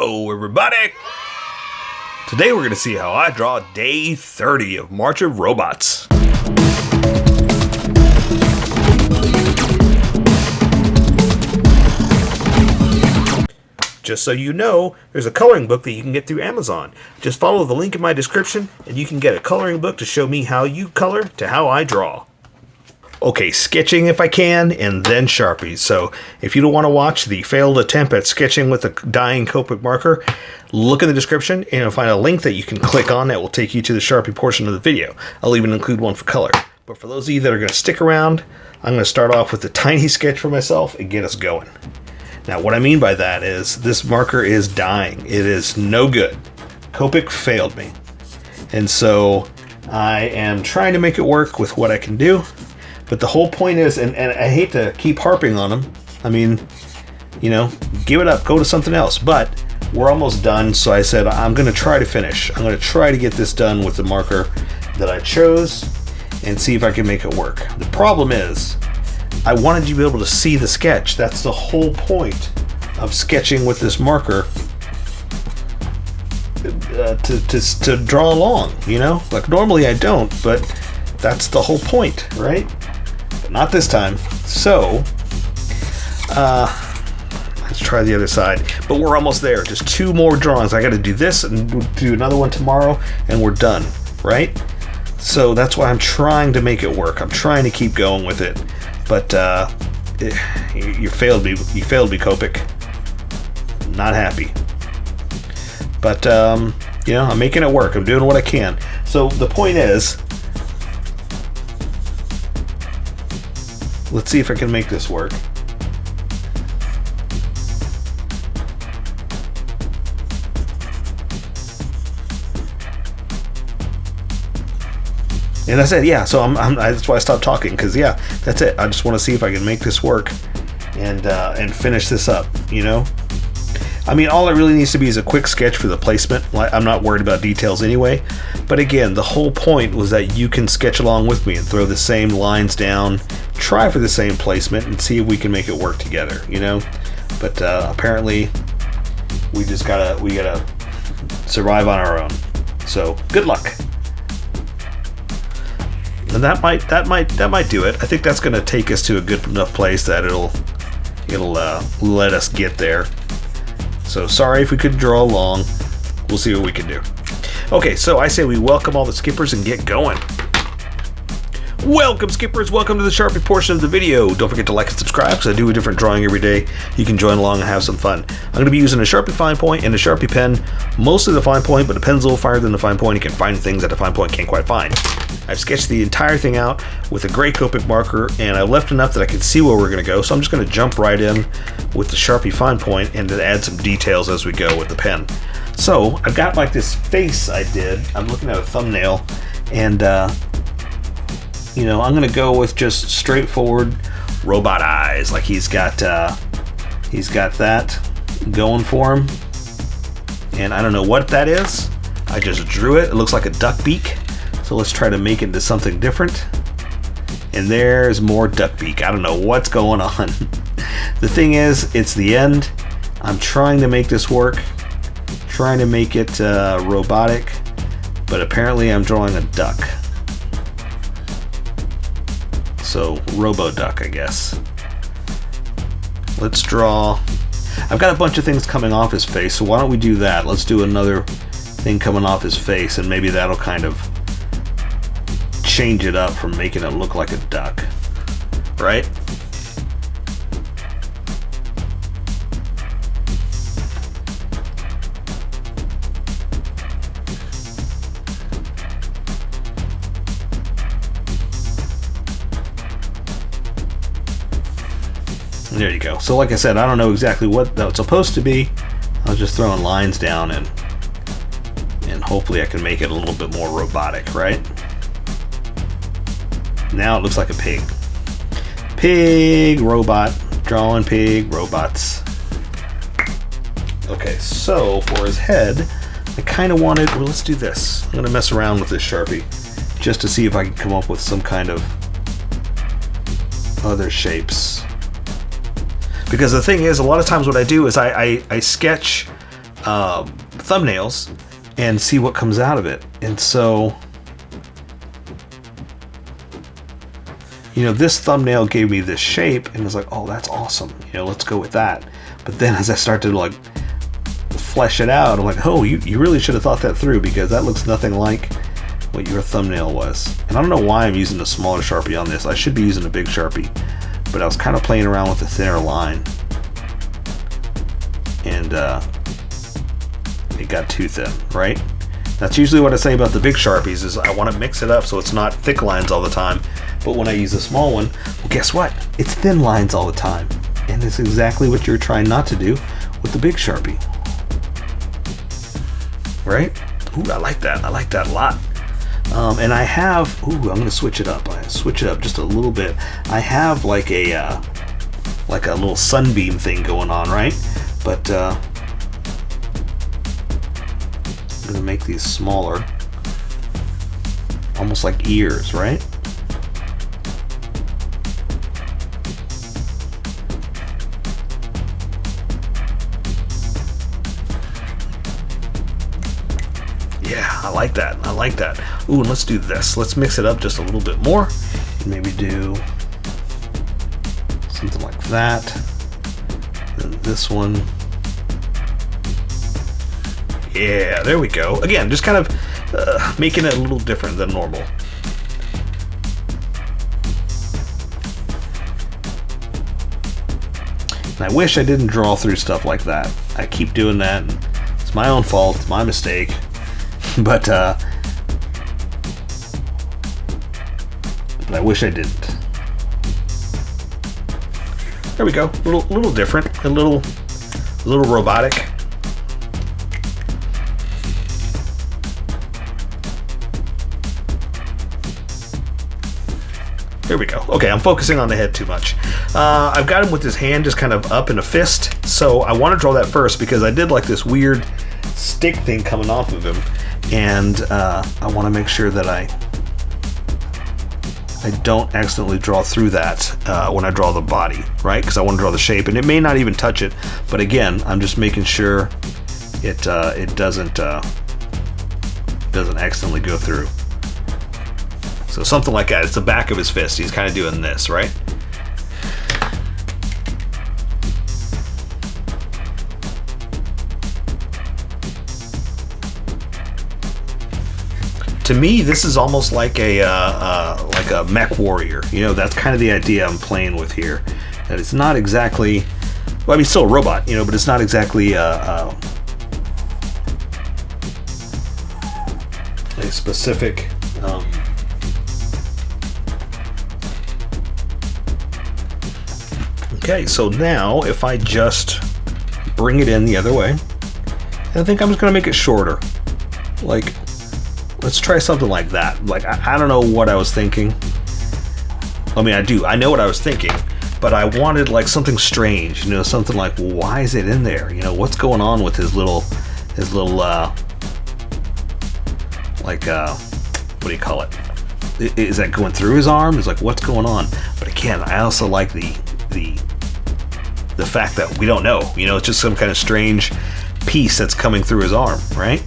Hello everybody! Today we're going to see how I draw day 30 of March of Robots. Just so you know, there's a coloring book that you can get through Amazon. Just follow the link in my description and you can get a coloring book to show me how you color to how I draw. Okay, sketching if I can, and then Sharpies. So if you don't want to watch the failed attempt at sketching with a dying Copic marker, look in the description and you'll find a link that you can click on that will take you to the Sharpie portion of the video. I'll even include one for color. But for those of you that are going to stick around, I'm going to start off with a tiny sketch for myself and get us going. Now what I mean by that is this marker is dying. It is no good. Copic failed me. And so I am trying to make it work with what I can do. But the whole point is, and I hate to keep harping on them. I mean, you know, give it up, go to something else. But we're almost done, so I said I'm going to try to finish. I'm going to try to get this done with the marker that I chose and see if I can make it work. The problem is, I wanted you to be able to see the sketch. That's the whole point of sketching with this marker, to draw along, you know? Like normally I don't, but that's the whole point, right? Not this time. So, let's try the other side. But we're almost there. Just two more drawings. I got to do this and do another one tomorrow, and we're done, right? So that's why I'm trying to make it work. I'm trying to keep going with it. But you failed me. You failed me, Copic. Not happy. But you know, I'm making it work. I'm doing what I can. So the point is, let's see if I can make this work. And that's it, yeah. So that's why I stopped talking, because yeah, that's it. I just want to see if I can make this work and finish this up, you know? I mean, all it really needs to be is a quick sketch for the placement. I'm not worried about details anyway. But again, the whole point was that you can sketch along with me and throw the same lines down, try for the same placement, and see if we can make it work together, you know? But apparently, we gotta survive on our own. So good luck. And that might do it. I think that's gonna take us to a good enough place that it'll let us get there. So sorry if we couldn't draw along. We'll see what we can do. Okay, so I say we welcome all the skippers and get going. Welcome, skippers. Welcome to the Sharpie portion of the video. Don't forget to like and subscribe, because I do a different drawing every day. You can join along and have some fun. I'm going to be using a Sharpie fine point and a Sharpie pen. Mostly the fine point, but the pen's a little finer than the fine point. You can find things that the fine point can't quite find. I've sketched the entire thing out with a gray Copic marker, and I left enough that I can see where we're going to go. So I'm just going to jump right in with the Sharpie fine point and then add some details as we go with the pen. So I've got like this face I did. I'm looking at a thumbnail, and you know, I'm gonna go with just straightforward robot eyes. Like he's got that going for him, and I don't know what that is. I just drew it. It looks like a duck beak. So let's try to make it into something different. And there's more duck beak. I don't know what's going on. The thing is, it's the end. I'm trying to make this work. Trying to make it robotic, but apparently I'm drawing a duck. So robo-duck, I guess. Let's draw. I've got a bunch of things coming off his face, so why don't we do that? Let's do another thing coming off his face, and maybe that'll kind of change it up from making it look like a duck, right? There you go. So like I said, I don't know exactly what that's supposed to be. I was just throwing lines down, and hopefully I can make it a little bit more robotic, right? Now it looks like a pig. Pig robot. Drawing pig robots. Okay, so for his head, I kind of wanted, well, let's do this. I'm going to mess around with this Sharpie just to see if I can come up with some kind of other shapes. Because the thing is, a lot of times what I do is I sketch thumbnails and see what comes out of it. And so, you know, this thumbnail gave me this shape, and it's like, oh, that's awesome. You know, let's go with that. But then as I start to like flesh it out, I'm like, oh, you really should have thought that through, because that looks nothing like what your thumbnail was. And I don't know why I'm using a smaller Sharpie on this. I should be using a big Sharpie, but I was kind of playing around with a thinner line, and it got too thin, right? That's usually what I say about the big Sharpies, is I want to mix it up so it's not thick lines all the time. But when I use a small one, well, guess what? It's thin lines all the time. And it's exactly what you're trying not to do with the big Sharpie. Right? Ooh, I like that. I like that a lot. And I have, ooh, I'm going to switch it up. I switch it up just a little bit. I have like a little sunbeam thing going on, right? But I'm going to make these smaller, almost like ears, right? Yeah, I like that. I like that. Ooh, and let's do this. Let's mix it up just a little bit more. Maybe do something like that. And this one. Yeah, there we go. Again, just kind of making it a little different than normal. And I wish I didn't draw through stuff like that. I keep doing that. It's my own fault. It's my mistake. But I wish I didn't. There we go. A little different. A little robotic. There we go. Okay, I'm focusing on the head too much. I've got him with his hand just kind of up in a fist. So I want to draw that first, because I did like this weird stick thing coming off of him. And I want to make sure that I don't accidentally draw through that when I draw the body, right? Because I want to draw the shape, and it may not even touch it. But again, I'm just making sure it doesn't accidentally go through. So something like that. It's the back of his fist. He's kind of doing this, right? To me, this is almost like a mech warrior. You know, that's kind of the idea I'm playing with here. That it's not exactly, well, I mean, still a robot, you know, but it's not exactly a specific. Okay, so now if I just bring it in the other way, I think I'm just gonna make it shorter. Like, let's try something like that. Like, I don't know what I was thinking. I mean, I know what I was thinking, but I wanted like something strange, you know, something like, well, why is it in there? You know, what's going on with his little like, what do you call it? Is that going through his arm? It's like, what's going on? But again, I also like the fact that we don't know, you know, it's just some kind of strange piece that's coming through his arm, right?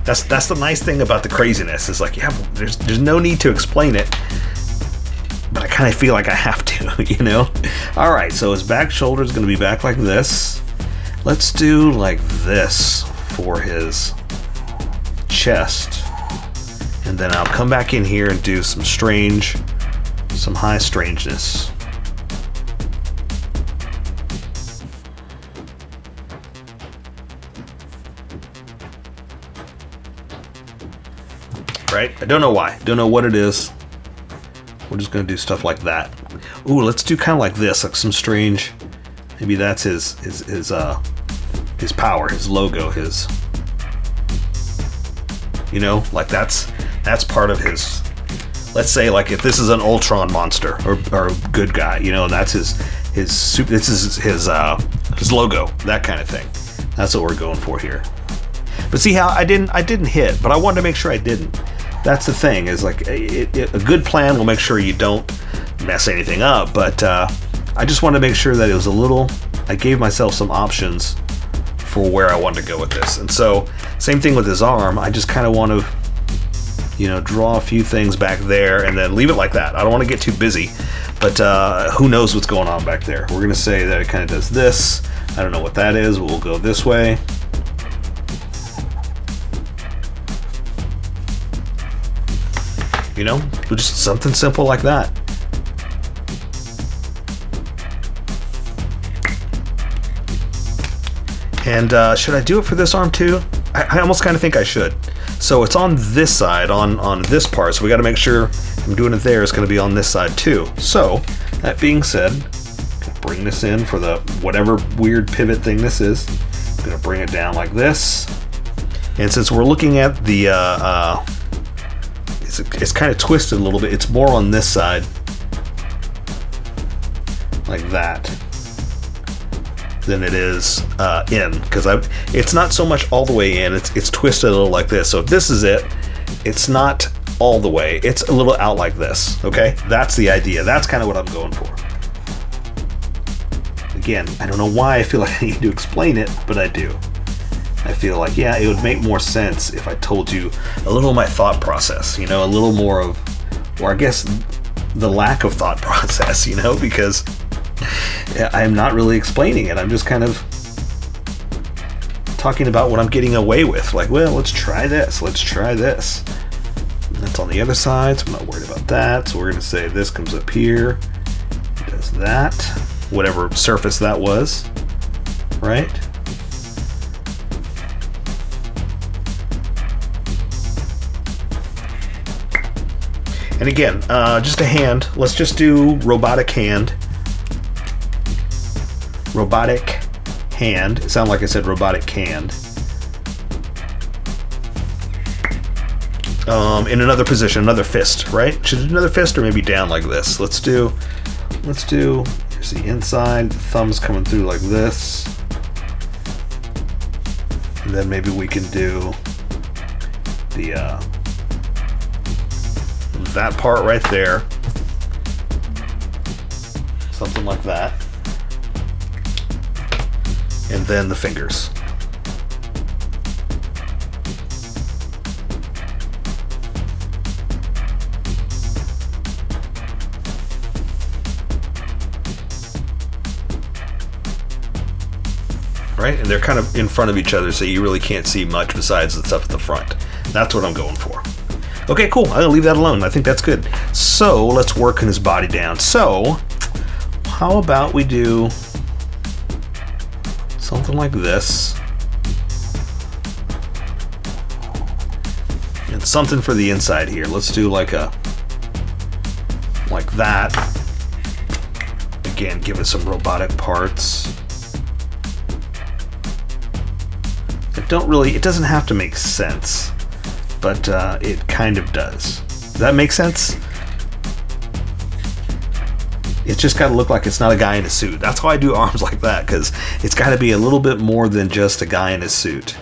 That's the nice thing about the craziness. Is like, yeah, there's no need to explain it, but I kind of feel like I have to, you know? All right, so his back shoulder is going to be back like this. Let's do like this for his chest. And then I'll come back in here and do some high strangeness. Right? I don't know why. Don't know what it is. We're just gonna do stuff like that. Ooh, let's do kind of like this, like some strange. Maybe that's his power, his logo, his. You know, like that's part of his. Let's say like if this is an Ultron monster or a good guy, you know, and that's his this is his logo, that kind of thing. That's what we're going for here. But see how I didn't hit, but I wanted to make sure I didn't. That's the thing, is like a good plan will make sure you don't mess anything up, but I just wanted to make sure that it was a little I gave myself some options for where I wanted to go with this. And so, same thing with his arm. I just kind of want to, you know, draw a few things back there and then leave it like that. I don't want to get too busy, but who knows what's going on back there. We're going to say that it kind of does this. I don't know what that is. We'll go this way. You know, just something simple like that. And should I do it for this arm too? I almost kind of think I should. So it's on this side, on this part, so we got to make sure I'm doing it there. It's going to be on this side too. So that being said, bring this in for the whatever weird pivot thing this is. I'm going to bring it down like this. And since we're looking at the, it's kind of twisted a little bit. It's more on this side, like that, than it is in, because it's not so much all the way in. It's twisted a little like this. So if this is it, it's not all the way. It's a little out like this. Okay, that's the idea. That's kind of what I'm going for. Again, I don't know why I feel like I need to explain it, but I do. I feel like, yeah, it would make more sense if I told you a little of my thought process, you know, a little more of, or I guess the lack of thought process, you know, because I'm not really explaining it. I'm just kind of talking about what I'm getting away with. Like, well, let's try this. Let's try this. And that's on the other side, so I'm not worried about that. So we're going to say this comes up here, does that, whatever surface that was, right? And again, just a hand. Let's just do robotic hand. Robotic hand. It sounded like I said robotic hand. In another position, another fist, right? Should do another fist or maybe down like this. Let's do, here's the inside, the thumb's coming through like this. And then maybe we can do the, that part right there. Something like that. And then the fingers. Right? And they're kind of in front of each other, so you really can't see much besides the stuff at the front. That's what I'm going for. Okay, cool. I'm going to leave that alone. I think that's good. So let's work on his body down. So how about we do something like this. And something for the inside here. Let's do like that. Again, give it some robotic parts. It doesn't have to make sense, but it kind of does. Does that make sense? It's just got to look like it's not a guy in a suit. That's why I do arms like that, because it's got to be a little bit more than just a guy in a suit.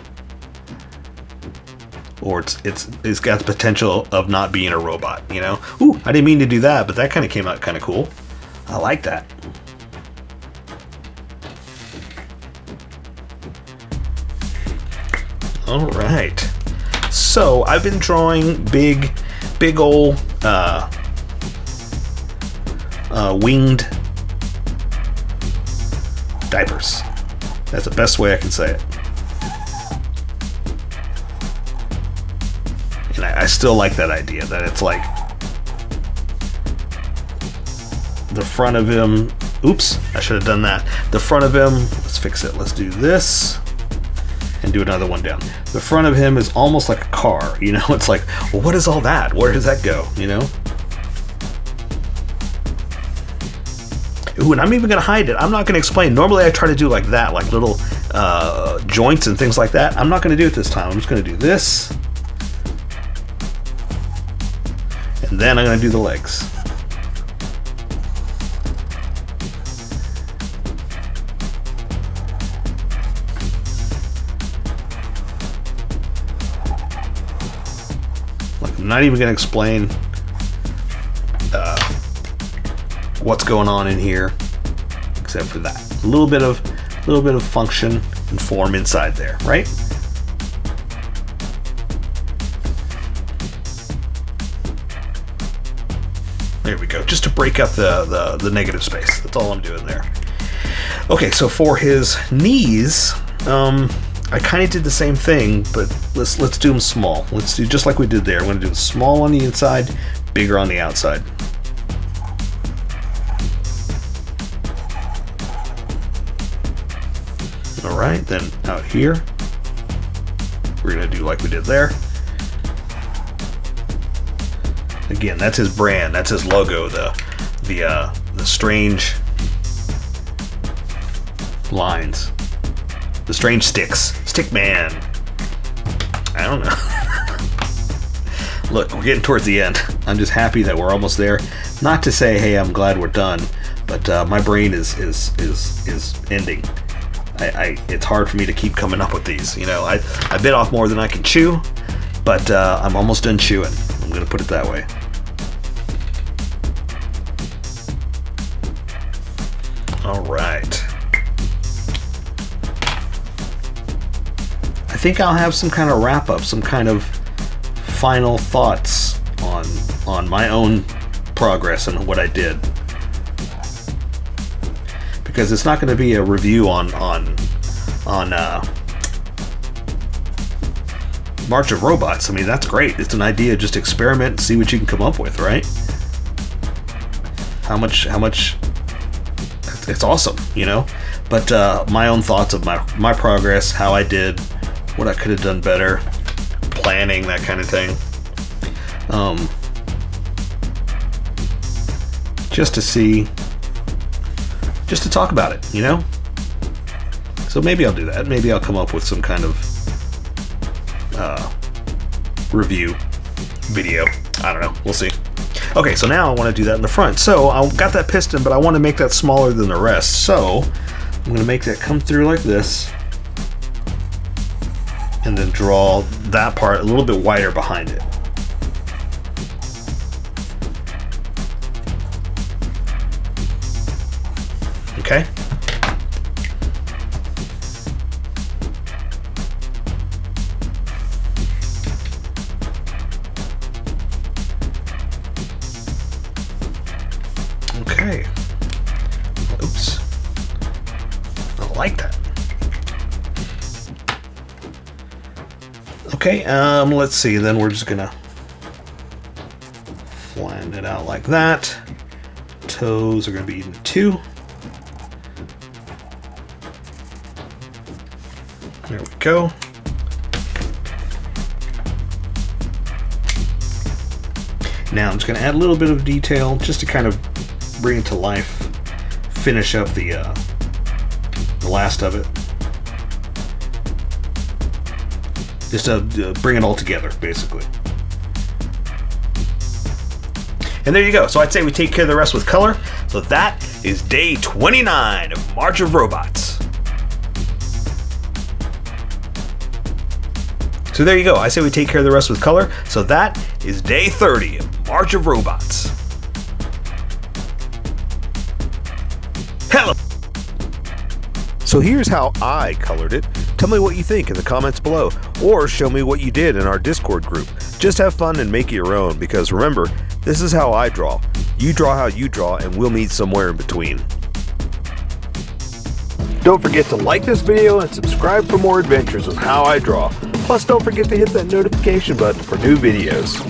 Or it's got the potential of not being a robot, you know? Ooh, I didn't mean to do that, but that kind of came out kind of cool. I like that. All right. So I've been drawing big old winged diapers. That's the best way I can say it. And I still like that idea, that it's like the front of him. Oops, I should have done that. The front of him, let's fix it. Let's do this and do another one down. The front of him is almost like a car, you know? It's like, well, what is all that? Where does that go, you know? Ooh, and I'm even gonna hide it. I'm not gonna explain. Normally I try to do like that, like little joints and things like that. I'm not gonna do it this time. I'm just gonna do this. And then I'm gonna do the legs. Like, I'm not even gonna explain what's going on in here, except for that. A little bit of little bit of function and form inside there, right? There we go, just to break up the negative space. That's all I'm doing there. Okay, so for his knees, I kind of did the same thing, but let's do them small. Let's do just like we did there. I'm going to do small on the inside, bigger on the outside. All right, then out here, we're going to do like we did there. Again, that's his brand, that's his logo, the strange lines, the strange sticks, stick man. I don't know. Look, we're getting towards the end. I'm just happy that we're almost there. Not to say, hey, I'm glad we're done, but my brain is ending. It's hard for me to keep coming up with these. You know, I bit off more than I can chew, but I'm almost done chewing. I'm gonna put it that way. All right. I think I'll have some kind of wrap up, some kind of final thoughts on my own progress and what I did. Because it's not going to be a review on March of Robots. I mean, that's great. It's an idea. Just experiment and see what you can come up with, right? How much? It's awesome, you know. But my own thoughts of my progress, how I did, what I could have done better, planning, that kind of thing. Just to talk about it, you know. So maybe I'll do that. Maybe I'll come up with some kind of review video. I don't know. We'll see. Okay, so now I want to do that in the front. So I got that piston, but I want to make that smaller than the rest. So I'm going to make that come through like this, and then draw that part a little bit wider behind it. Okay. Okay. Oops. I like that. Okay, let's see. Then we're just gonna flatten it out like that. Toes are gonna be eaten too. There we go. Now I'm just going to add a little bit of detail just to kind of bring it to life, finish up the last of it. Just to bring it all together, basically. And there you go. So I'd say we take care of the rest with color. So that is day 29 of March of Robots. So there you go. I say we take care of the rest with color. So that is day 30 of March of Robots. Hello. So here's how I colored it. Tell me what you think in the comments below, or show me what you did in our Discord group. Just have fun and make it your own, because remember, this is how I draw. You draw how you draw, and we'll meet somewhere in between. Don't forget to like this video and subscribe for more adventures with How I Draw. Plus, don't forget to hit that notification button for new videos.